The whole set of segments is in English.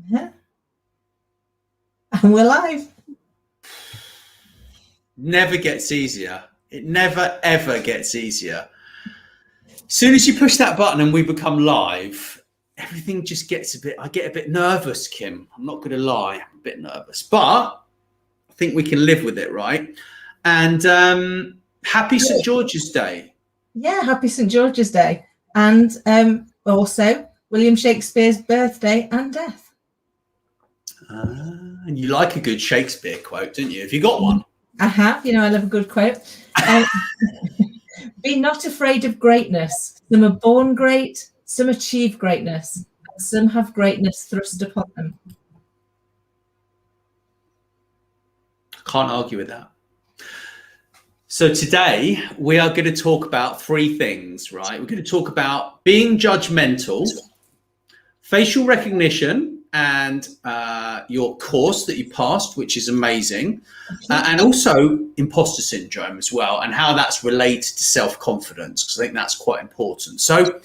Yeah. And we're live. Never gets easier. It never, ever gets easier. As soon as you push that button and we become live, everything just gets I get a bit nervous, Kim. I'm not going to lie, I'm a bit nervous. But I think we can live with it, right? And happy St. George's Day. Yeah, happy St. George's Day. And also William Shakespeare's birthday and death. And you like a good Shakespeare quote, don't you? Have you got one? I have. I love a good quote. Be not afraid of greatness. Some are born great, some achieve greatness, and some have greatness thrust upon them. Can't argue with that. So today we are going to talk about three things, right? We're going to talk about being judgmental, facial recognition, and your course that you passed, which is amazing, and also imposter syndrome as well, and how that's related to self-confidence, because I think that's quite important. So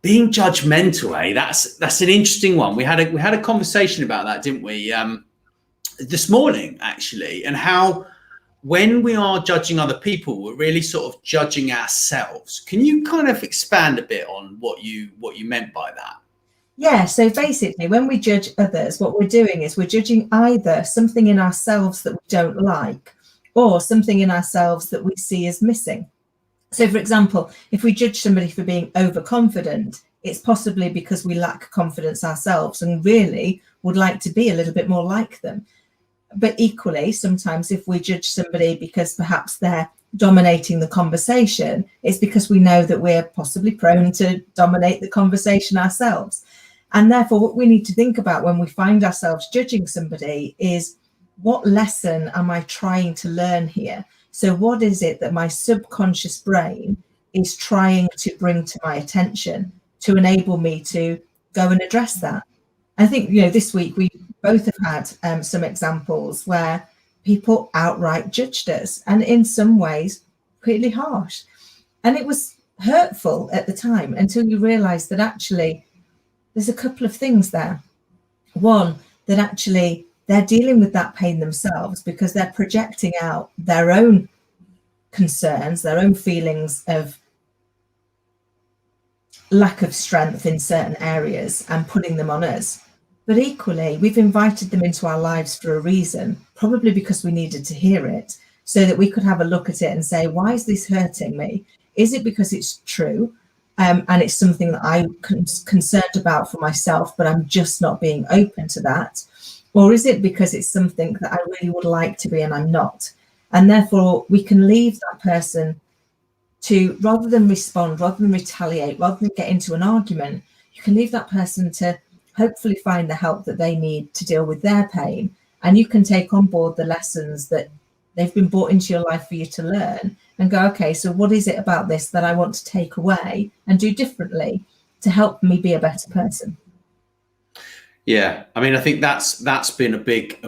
being judgmental, that's an interesting one. We had a conversation about that, didn't we, this morning actually, and how when we are judging other people, we're really sort of judging ourselves. Can you kind of expand a bit on what you meant by that? Yeah, so basically when we judge others, what we're doing is we're judging either something in ourselves that we don't like or something in ourselves that we see as missing. So for example, if we judge somebody for being overconfident, it's possibly because we lack confidence ourselves and really would like to be a little bit more like them. But equally, sometimes if we judge somebody because perhaps they're dominating the conversation, it's because we know that we're possibly prone to dominate the conversation ourselves. And therefore, what we need to think about when we find ourselves judging somebody is, what lesson am I trying to learn here? So what is it that my subconscious brain is trying to bring to my attention to enable me to go and address that? I think, this week we both have had some examples where people outright judged us, and in some ways really harsh. And it was hurtful at the time until you realize that actually there's a couple of things there. One, that actually they're dealing with that pain themselves because they're projecting out their own concerns, their own feelings of lack of strength in certain areas and putting them on us. But equally, we've invited them into our lives for a reason, probably because we needed to hear it, so that we could have a look at it and say, why is this hurting me? Is it because it's true? And it's something that I'm concerned about for myself, but I'm just not being open to that? Or is it because it's something that I really would like to be and I'm not? And therefore, we can leave that person to, rather than respond, rather than retaliate, rather than get into an argument, you can leave that person to hopefully find the help that they need to deal with their pain. And you can take on board the lessons that they've been brought into your life for you to learn and go, okay, so what is it about this that I want to take away and do differently to help me be a better person? Yeah, I mean, I think that's been a big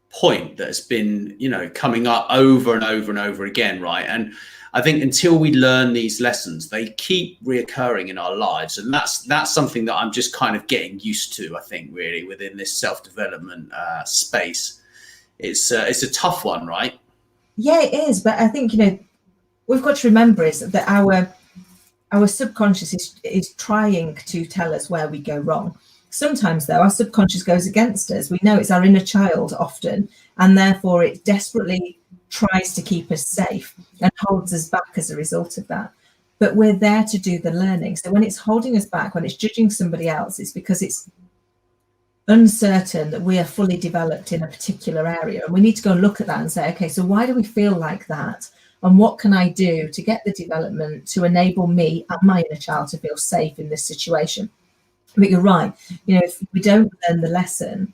point that's been, coming up over and over and over again, right? And I think until we learn these lessons, they keep reoccurring in our lives, and that's something that I'm just kind of getting used to. I think really within this self-development space, it's a tough one, right? Yeah, it is. But I think we've got to remember is that our subconscious is trying to tell us where we go wrong. Sometimes, though, our subconscious goes against us. We know it's our inner child often, and therefore it desperately tries to keep us safe and holds us back as a result of that. But we're there to do the learning. So when it's holding us back, when it's judging somebody else, it's because it's uncertain that we are fully developed in a particular area. And we need to go and look at that and say, okay, so why do we feel like that? And what can I do to get the development to enable me and my inner child to feel safe in this situation? But you're right. If we don't learn the lesson,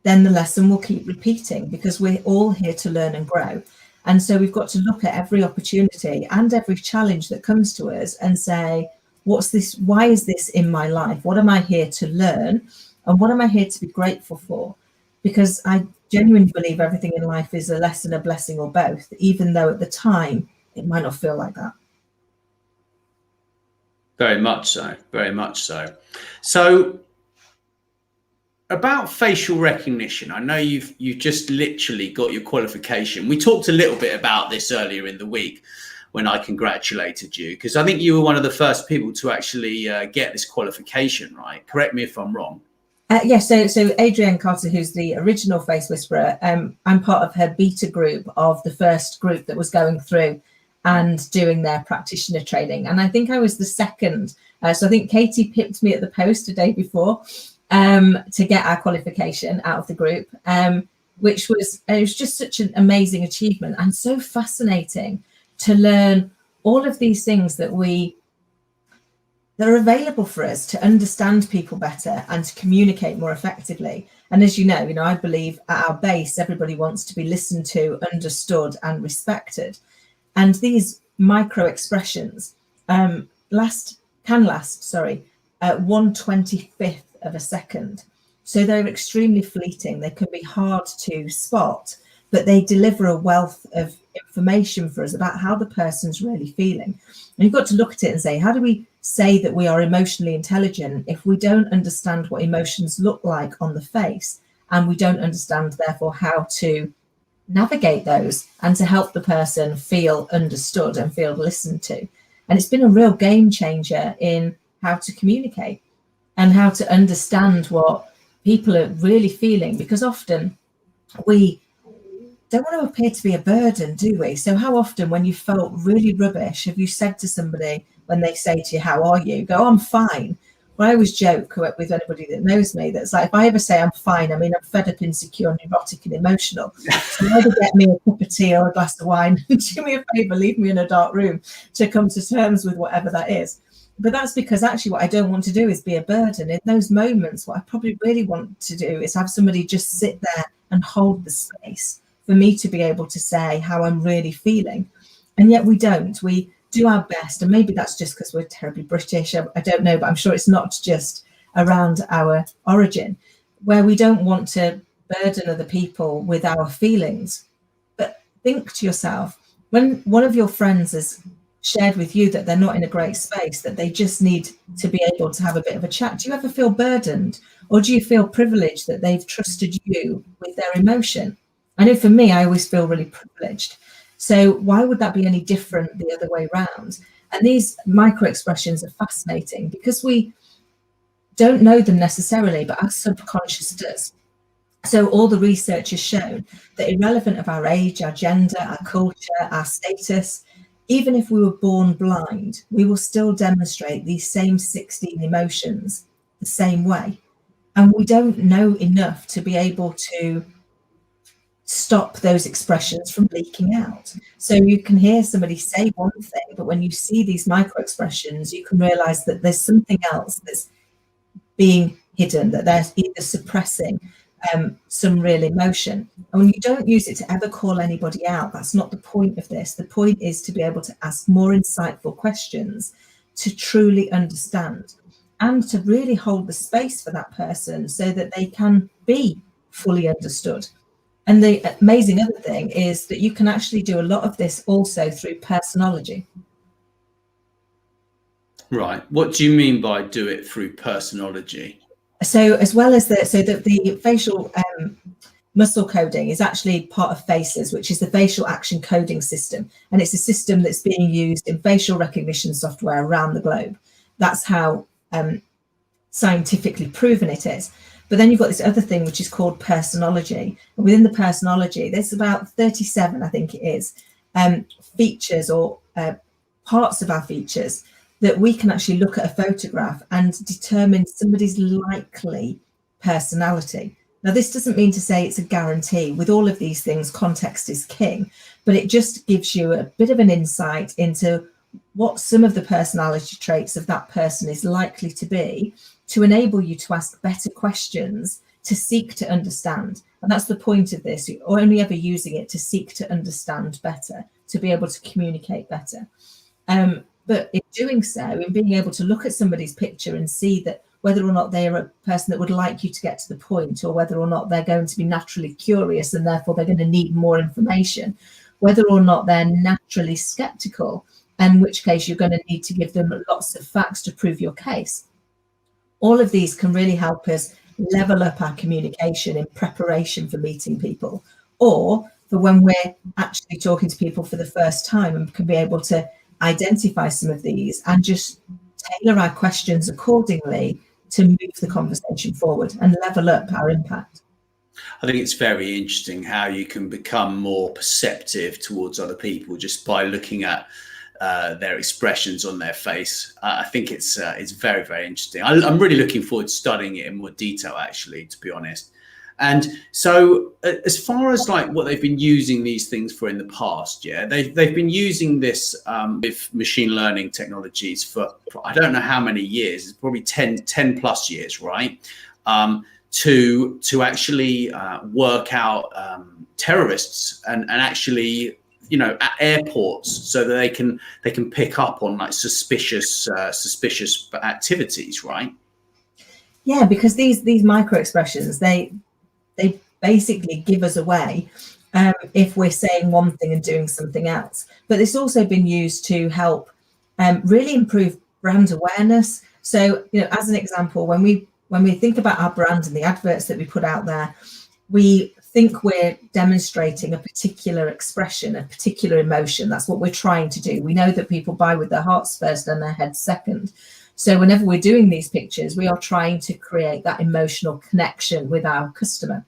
then the lesson will keep repeating, because we're all here to learn and grow. And so we've got to look at every opportunity and every challenge that comes to us and say, what's this? Why is this in my life? What am I here to learn? And what am I here to be grateful for? Because I genuinely believe everything in life is a lesson, a blessing, or both, even though at the time it might not feel like that. Very much so. Very much so. So about facial recognition, I know you've just literally got your qualification. We talked a little bit about this earlier in the week when I congratulated you, because I think you were one of the first people to actually get this qualification, right? Correct me if I'm wrong. Yes, so Adrienne Carter, who's the original Face Whisperer, I'm part of her beta group of the first group that was going through and doing their practitioner training. And I think I was the second. So I think Katie pipped me at the post the day before to get our qualification out of the group, which was just such an amazing achievement and so fascinating to learn all of these things that are available for us to understand people better and to communicate more effectively. And as you know, I believe at our base, everybody wants to be listened to, understood, and respected. And these micro expressions can last 1/25th of a second. So they're extremely fleeting. They can be hard to spot, but they deliver a wealth of information for us about how the person's really feeling. And you've got to look at it and say, how do we say that we are emotionally intelligent if we don't understand what emotions look like on the face, and we don't understand, therefore, how to navigate those and to help the person feel understood and feel listened to? And it's been a real game changer in how to communicate and how to understand what people are really feeling, because often we don't want to appear to be a burden, do we? So how often when you felt really rubbish, have you said to somebody when they say to you, how are you? Go, I'm fine. Well, I always joke with anybody that knows me, that's like, if I ever say I'm fine, I mean, I'm fed up, insecure, neurotic and emotional. So either get me a cup of tea or a glass of wine, do me a favour, leave me in a dark room to come to terms with whatever that is. But that's because actually what I don't want to do is be a burden. In those moments, what I probably really want to do is have somebody just sit there and hold the space for me to be able to say how I'm really feeling. And yet we don't. We do our best. And maybe that's just because we're terribly British. I don't know, but I'm sure it's not just around our origin, where we don't want to burden other people with our feelings. But think to yourself, when one of your friends has shared with you that they're not in a great space, that they just need to be able to have a bit of a chat, do you ever feel burdened? Or do you feel privileged that they've trusted you with their emotion? I know for me, I always feel really privileged. So why would that be any different the other way around? And these micro expressions are fascinating because we don't know them necessarily, but our subconscious does. So all the research has shown that irrelevant of our age, our gender, our culture, our status, even if we were born blind, we will still demonstrate these same 16 emotions the same way. And we don't know enough to be able to stop those expressions from leaking out. So you can hear somebody say one thing, but when you see these micro expressions, you can realize that there's something else that's being hidden, that they're either suppressing some real emotion. And when you don't use it to ever call anybody out, that's not the point of this. The point is to be able to ask more insightful questions, to truly understand and to really hold the space for that person so that they can be fully understood. And the amazing other thing is that you can actually do a lot of this also through personology. Right. What do you mean by do it through personology? So as well as the facial muscle coding is actually part of FACES, which is the facial action coding system. And it's a system that's being used in facial recognition software around the globe. That's how scientifically proven it is. But then you've got this other thing, which is called personology. And within the personology, there's about 37, I think it is, features or parts of our features that we can actually look at a photograph and determine somebody's likely personality. Now, this doesn't mean to say it's a guarantee. With all of these things, context is king, but it just gives you a bit of an insight into what some of the personality traits of that person is likely to be, to enable you to ask better questions, to seek to understand. And that's the point of this. You're only ever using it to seek to understand better, to be able to communicate better. But in doing so, in being able to look at somebody's picture and see that whether or not they are a person that would like you to get to the point, or whether or not they're going to be naturally curious and therefore they're going to need more information, whether or not they're naturally skeptical in which case you're going to need to give them lots of facts to prove your case. All of these can really help us level up our communication in preparation for meeting people, or for when we're actually talking to people for the first time, and can be able to identify some of these and just tailor our questions accordingly to move the conversation forward and level up our impact. I think it's very interesting how you can become more perceptive towards other people just by looking at their expressions on their face. I think it's very, very interesting. I'm really looking forward to studying it in more detail, actually, to be honest. And so as far as like what they've been using these things for in the past, yeah, they've been using this with machine learning technologies for, I don't know how many years, it's probably 10 plus years, right? To actually work out terrorists and actually, you know, at airports, so that they can pick up on like suspicious activities, right? Yeah, because these micro expressions, they basically give us away if we're saying one thing and doing something else. But it's also been used to help really improve brand awareness. So, you know, as an example, when we think about our brand and the adverts that we put out there, we think we're demonstrating a particular expression, a particular emotion. That's what we're trying to do. We know that people buy with their hearts first and their heads second. So whenever we're doing these pictures, we are trying to create that emotional connection with our customer.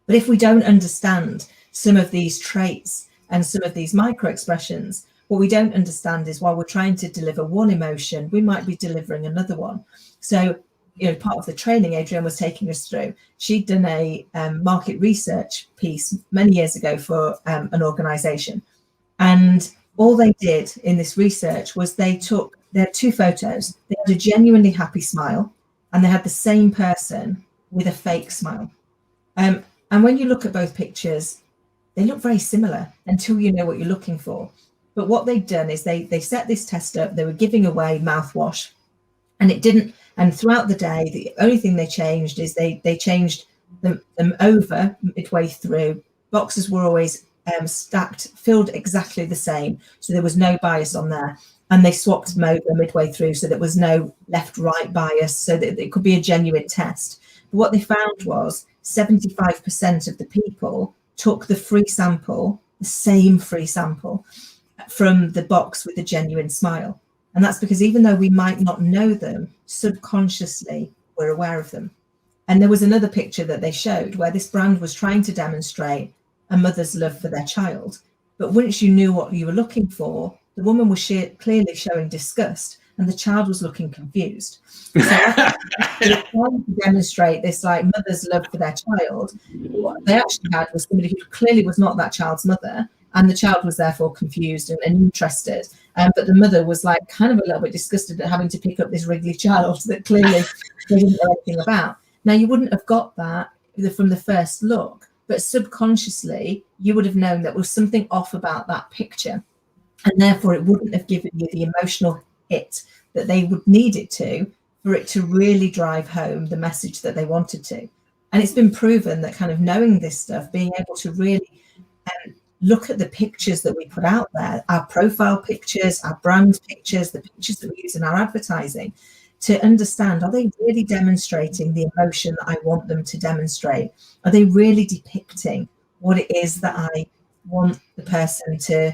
But if we don't understand some of these traits and some of these micro expressions, what we don't understand is while we're trying to deliver one emotion, we might be delivering another one. So, you know, part of the training Adrienne was taking us through, she'd done a market research piece many years ago for an organization. And all they did in this research was they had two photos. They had a genuinely happy smile, and they had the same person with a fake smile. And when you look at both pictures, they look very similar until you know what you're looking for. But what they'd done is they set this test up. They were giving away mouthwash, and it didn't. And throughout the day, the only thing they changed is they changed them over midway through. Boxes were always stacked, filled exactly the same, so there was no bias on there. And they swapped them over midway through, so there was no left-right bias, so that it could be a genuine test. But what they found was 75% of the people took the free sample, the same free sample, from the box with a genuine smile. And that's because even though we might not know them, subconsciously we're aware of them. And there was another picture that they showed where this brand was trying to demonstrate a mother's love for their child. But once you knew what you were looking for, the woman was clearly showing disgust and the child was looking confused. So trying to demonstrate this like mother's love for their child, what they actually had was somebody who clearly was not that child's mother, and the child was therefore confused and interested. But the mother was like kind of a little bit disgusted at having to pick up this wriggly child that clearly they didn't know anything about. Now, you wouldn't have got that from the first look, but subconsciously you would have known that there was something off about that picture. And therefore it wouldn't have given you the emotional hit that they would need it to, for it to really drive home the message that they wanted to. And it's been proven that kind of knowing this stuff, being able to really look at the pictures that we put out there, our profile pictures, our brand pictures, the pictures that we use in our advertising, to understand, are they really demonstrating the emotion that I want them to demonstrate? Are they really depicting what it is that I want the person to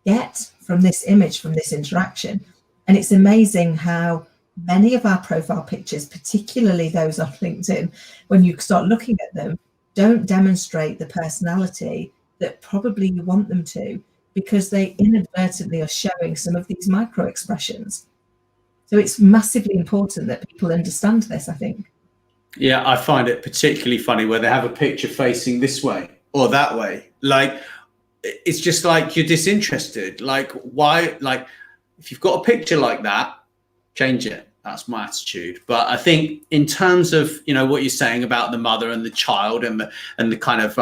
get from this image, from this interaction? And it's amazing how many of our profile pictures, particularly those on LinkedIn, when you start looking at them, don't demonstrate the personality that probably you want them to, because they inadvertently are showing some of these micro expressions. So it's massively important that people understand this, I think. Yeah, I find it particularly funny where they have a picture facing this way or that way. Like, it's just like you're disinterested. Like, why? Like, if you've got a picture like that, change it. That's my attitude. But I think in terms of, you know, what you're saying about the mother and the child and the kind of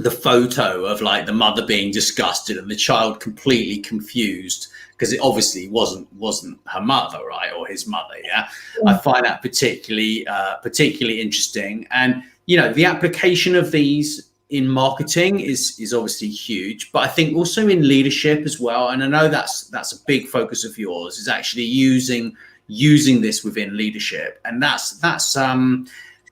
the photo of like the mother being disgusted and the child completely confused because it obviously wasn't her mother, right, or his mother. Yeah, I find that particularly interesting. And you know, the application of these in marketing is obviously huge, but I think also in leadership as well. And I know that's a big focus of yours, is actually using this within leadership, and that's going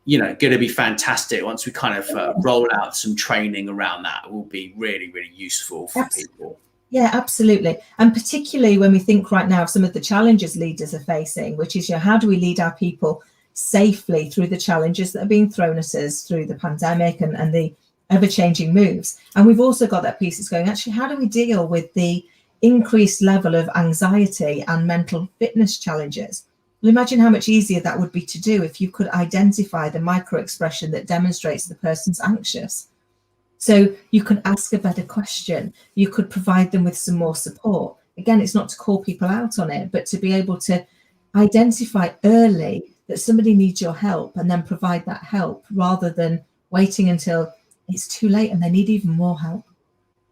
to be fantastic once we kind of roll out some training around that. It will be really, really useful for people. Yeah, absolutely. And particularly when we think right now of some of the challenges leaders are facing, which is, how do we lead our people safely through the challenges that are being thrown at us through the pandemic and the ever-changing moves. And we've also got that piece that's going, actually, how do we deal with the increased level of anxiety and mental fitness challenges? Well, imagine how much easier that would be to do if you could identify the micro expression that demonstrates the person's anxious. So you could ask a better question. You could provide them with some more support. Again, it's not to call people out on it, but to be able to identify early that somebody needs your help and then provide that help rather than waiting until it's too late and they need even more help.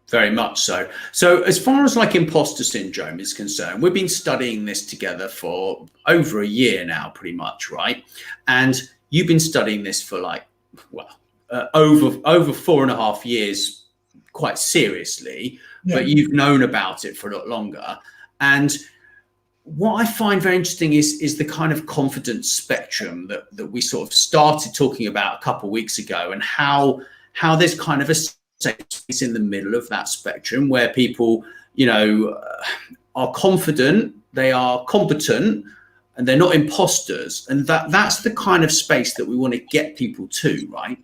Very much so. So as far as like imposter syndrome is concerned, we've been studying this together for over a year now, pretty much, right? And you've been studying this for over 4.5 years, quite seriously, but you've known about it for a lot longer. And what I find very interesting is the kind of confidence spectrum that we sort of started talking about a couple of weeks ago, and how there's kind of a space in the middle of that spectrum where people, are confident, they are competent, and they're not imposters. And that's the kind of space that we want to get people to, right?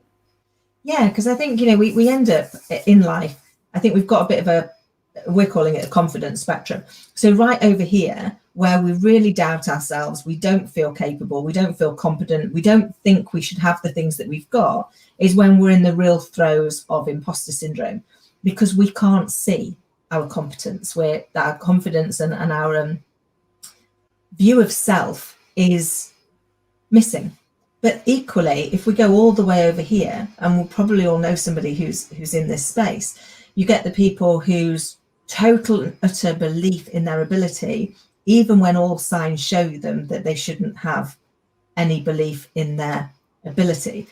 Yeah, because I think, we end up in life, I think we've got a bit of we're calling it a confidence spectrum. So right over here, where we really doubt ourselves, we don't feel capable, we don't feel competent, we don't think we should have the things that we've got, is when we're in the real throes of imposter syndrome, because we can't see our competence, where our confidence and our view of self is missing. But equally, if we go all the way over here, and we'll probably all know somebody who's in this space, you get the people whose total and utter belief in their ability, even when all signs show them that they shouldn't have any belief in their ability.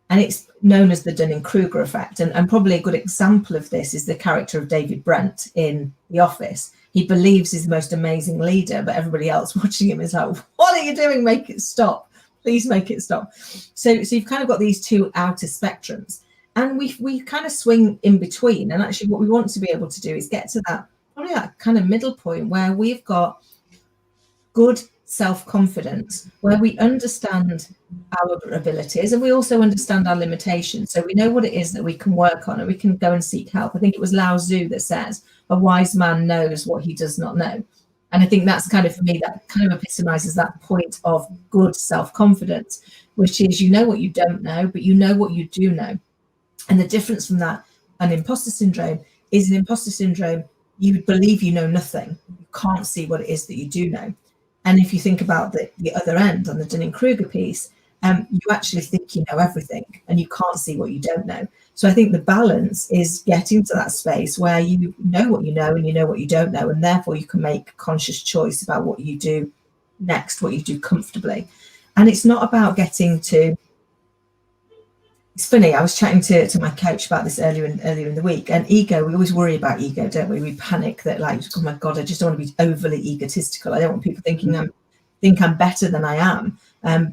And it's known as the Dunning-Kruger effect. And probably a good example of this is the character of David Brent in The Office. He believes he's the most amazing leader, but everybody else watching him is like, what are you doing? Make it stop. Please make it stop. So you've kind of got these two outer spectrums. And we kind of swing in between. And actually what we want to be able to do is get to that kind of middle point where we've got good self-confidence, where we understand our abilities and we also understand our limitations. So we know what it is that we can work on and we can go and seek help. I think it was Lao Tzu that says, a wise man knows what he does not know. And I think that's kind of, for me, that kind of epitomizes that point of good self-confidence, which is, what you don't know, but you know what you do know. And the difference from that and imposter syndrome is, in imposter syndrome, you believe you know nothing. You can't see what it is that you do know. And if you think about the other end on the Dunning-Kruger piece, you actually think you know everything and you can't see what you don't know. So I think the balance is getting to that space where you know what you know and you know what you don't know, and therefore you can make a conscious choice about what you do next, what you do comfortably. And it's not about getting to... It's funny, I was chatting to my coach about this earlier in the week, and ego, we always worry about ego, don't we? We panic that, like, oh my God, I just don't want to be overly egotistical. I don't want people thinking I'm better than I am,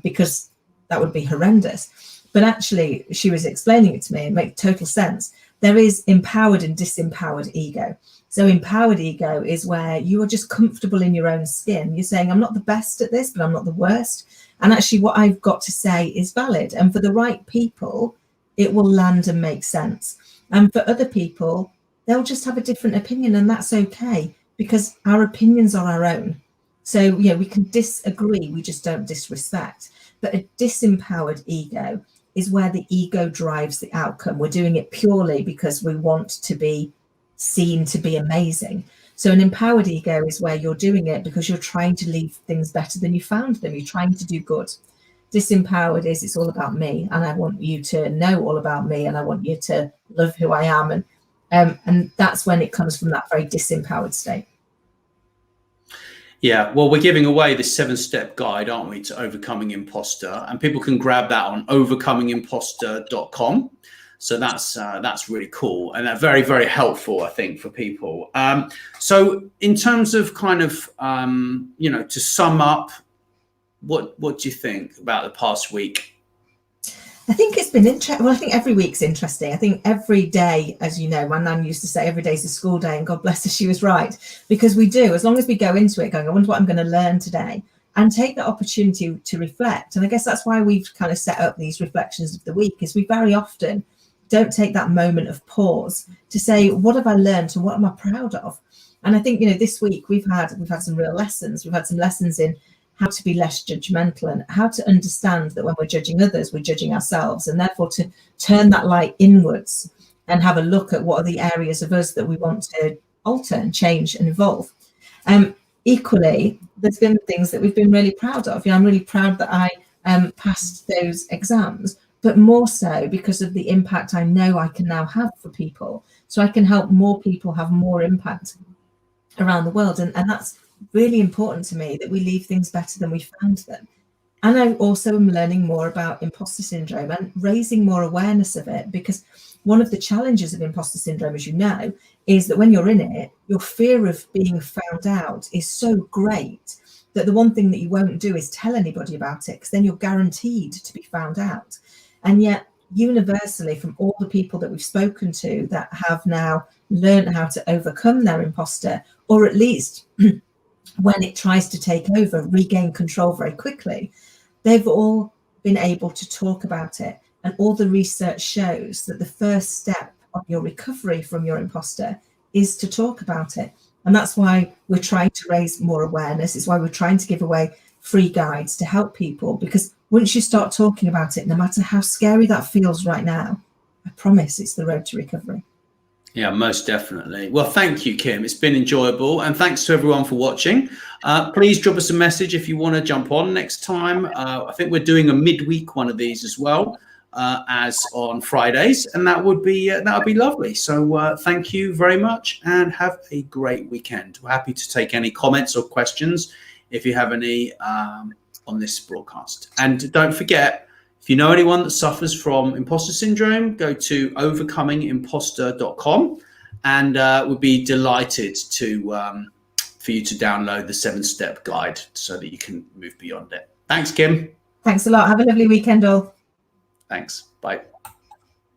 because that would be horrendous. But actually, she was explaining it to me, it makes total sense. There is empowered and disempowered ego. So empowered ego is where you are just comfortable in your own skin. You're saying, I'm not the best at this, but I'm not the worst. And actually what I've got to say is valid. And for the right people, it will land and make sense. And for other people, they'll just have a different opinion, and that's okay, because our opinions are our own. So, we can disagree, we just don't disrespect. But a disempowered ego is where the ego drives the outcome. We're doing it purely because we want to be seen to be amazing. So an empowered ego is where you're doing it because you're trying to leave things better than you found them. You're trying to do good. Disempowered is, it's all about me, and I want you to know all about me, and I want you to love who I am. And that's when it comes from that very disempowered state. Yeah, well, we're giving away the 7-step guide, aren't we, to overcoming imposter, and people can grab that on overcomingimposter.com. So that's really cool, and that very, very helpful, I think, for people. So in terms of kind of, to sum up, what do you think about the past week? I think it's been interesting. Well, I think every week's interesting. I think every day, as you know, my nan used to say every day's a school day, and God bless her, she was right. Because we do, as long as we go into it going, I wonder what I'm going to learn today, and take that opportunity to reflect. And I guess that's why we've kind of set up these reflections of the week, is we very often don't take that moment of pause to say, what have I learned and what am I proud of? And I think, this week we've had some real lessons. We've had some lessons in how to be less judgmental and how to understand that when we're judging others, we're judging ourselves, and therefore to turn that light inwards and have a look at what are the areas of us that we want to alter and change and evolve. Equally, there's been things that we've been really proud of. I'm really proud that I passed those exams, but more so because of the impact I know I can now have for people. So I can help more people have more impact around the world. And that's really important to me, that we leave things better than we found them. And I also am learning more about imposter syndrome and raising more awareness of it, because one of the challenges of imposter syndrome, as you know, is that when you're in it, your fear of being found out is so great that the one thing that you won't do is tell anybody about it, because then you're guaranteed to be found out. And yet, universally, from all the people that we've spoken to that have now learned how to overcome their imposter, or at least when it tries to take over, regain control very quickly, they've all been able to talk about it. And all the research shows that the first step of your recovery from your imposter is to talk about it. And that's why we're trying to raise more awareness. It's why we're trying to give away free guides to help people, because once you start talking about it, no matter how scary that feels right now, I promise it's the road to recovery. Yeah, most definitely. Well, thank you, Kim. It's been enjoyable. And thanks to everyone for watching. Please drop us a message if you want to jump on next time. I think we're doing a midweek one of these as well, as on Fridays. And that would be lovely. So thank you very much and have a great weekend. We're happy to take any comments or questions if you have any on this broadcast. And don't forget, if you know anyone that suffers from imposter syndrome, go to overcomingimposter.com, and we'd be delighted for you to download the 7-step guide so that you can move beyond it. Thanks, Kim. Thanks a lot. Have a lovely weekend all. Thanks. Bye.